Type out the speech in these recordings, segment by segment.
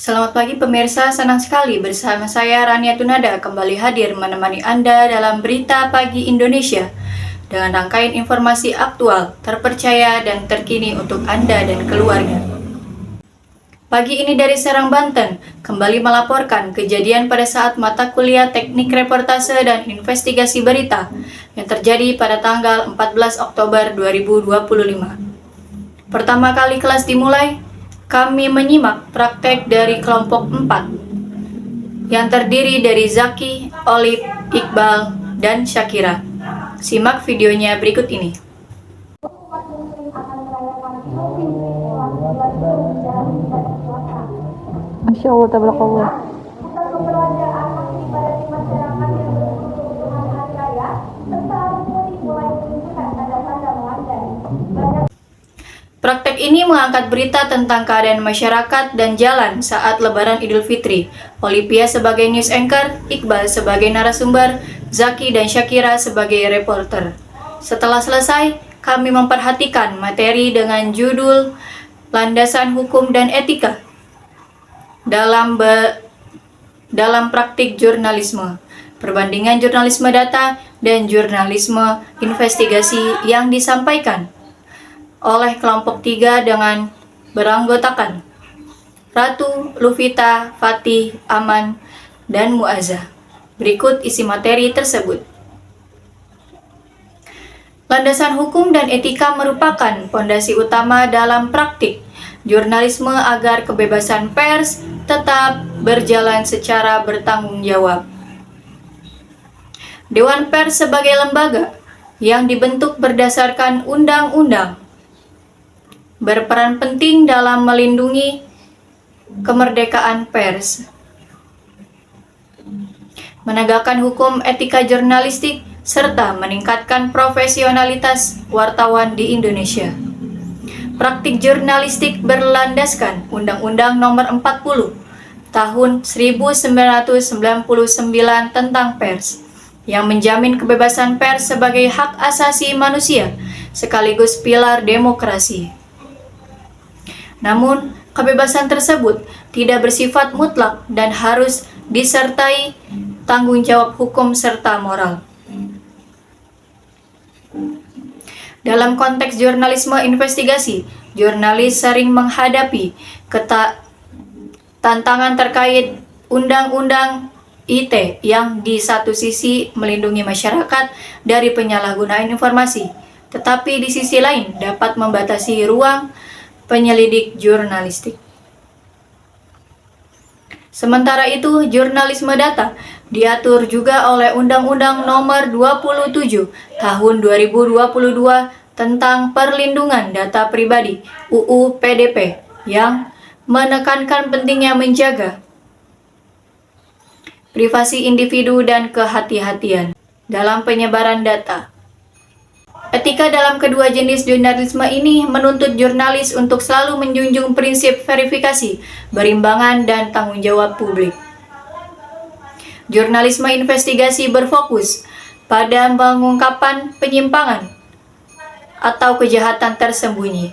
Selamat pagi pemirsa, senang sekali bersama saya Rania Tunada kembali hadir menemani Anda dalam Berita Pagi Indonesia dengan rangkaian informasi aktual, terpercaya dan terkini untuk Anda dan keluarga. Pagi ini dari Serang, Banten, kembali melaporkan kejadian pada saat mata kuliah Teknik Reportase dan Investigasi Berita yang terjadi pada tanggal 14 Oktober 2025. Pertama kali kelas dimulai, kami menyimak praktek dari kelompok 4 yang terdiri dari Zaki, Olip, Iqbal, dan Syakira. Simak videonya berikut ini. Masya Allah, tabarakallah. Praktek ini mengangkat berita tentang keadaan masyarakat dan jalan saat Lebaran Idul Fitri. Olivia sebagai news anchor, Iqbal sebagai narasumber, Zaki dan Syakira sebagai reporter. Setelah selesai, kami memperhatikan materi dengan judul Landasan Hukum dan Etika dalam praktik jurnalisme, perbandingan jurnalisme data dan jurnalisme investigasi yang disampaikan oleh kelompok 3 dengan beranggotakan Ratu, Lufita, Fatih, Aman, dan Muazzah. Berikut isi materi tersebut. Landasan hukum dan etika merupakan fondasi utama dalam praktik jurnalisme agar kebebasan pers tetap berjalan secara bertanggung jawab. Dewan Pers sebagai lembaga yang dibentuk berdasarkan undang-undang berperan penting dalam melindungi kemerdekaan pers, menegakkan hukum etika jurnalistik, serta meningkatkan profesionalitas wartawan di Indonesia. Praktik jurnalistik berlandaskan Undang-Undang Nomor 40 Tahun 1999 tentang pers, yang menjamin kebebasan pers sebagai hak asasi manusia sekaligus pilar demokrasi. Namun, kebebasan tersebut tidak bersifat mutlak dan harus disertai tanggung jawab hukum serta moral. Dalam konteks jurnalisme investigasi, jurnalis sering menghadapi tantangan terkait Undang-Undang ITE yang di satu sisi melindungi masyarakat dari penyalahgunaan informasi, tetapi di sisi lain dapat membatasi ruang penyelidik jurnalistik. Sementara itu, jurnalisme data diatur juga oleh Undang-Undang Nomor 27 Tahun 2022 tentang Perlindungan Data Pribadi (UU PDP) yang menekankan pentingnya menjaga privasi individu dan kehati-hatian dalam penyebaran data. Etika dalam kedua jenis jurnalisme ini menuntut jurnalis untuk selalu menjunjung prinsip verifikasi, berimbangan, dan tanggung jawab publik. Jurnalisme investigasi berfokus pada pengungkapan penyimpangan atau kejahatan tersembunyi.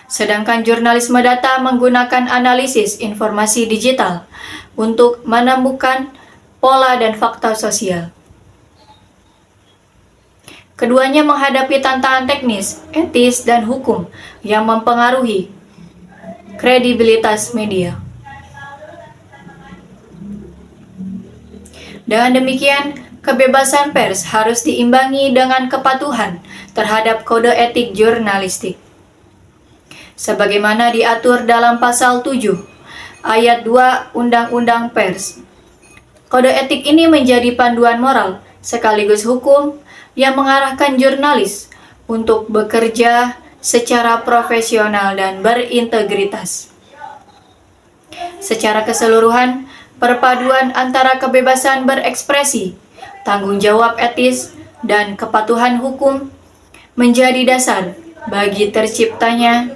Sedangkan jurnalisme data menggunakan analisis informasi digital untuk menemukan pola dan fakta sosial. Keduanya menghadapi tantangan teknis, etis, dan hukum yang mempengaruhi kredibilitas media. Dengan demikian, kebebasan pers harus diimbangi dengan kepatuhan terhadap kode etik jurnalistik. Sebagaimana diatur dalam Pasal 7, Ayat 2 Undang-Undang Pers. Kode etik ini menjadi panduan moral sekaligus hukum yang mengarahkan jurnalis untuk bekerja secara profesional dan berintegritas. Secara keseluruhan, perpaduan antara kebebasan berekspresi, tanggung jawab etis, dan kepatuhan hukum menjadi dasar bagi terciptanya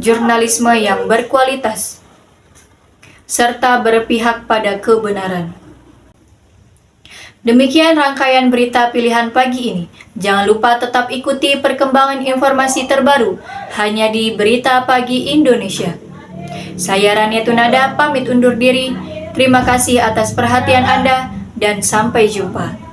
jurnalisme yang berkualitas serta berpihak pada kebenaran. Demikian rangkaian berita pilihan pagi ini. Jangan lupa tetap ikuti perkembangan informasi terbaru hanya di Berita Pagi Indonesia. Saya Rania Tunada pamit undur diri. Terima kasih atas perhatian Anda dan sampai jumpa.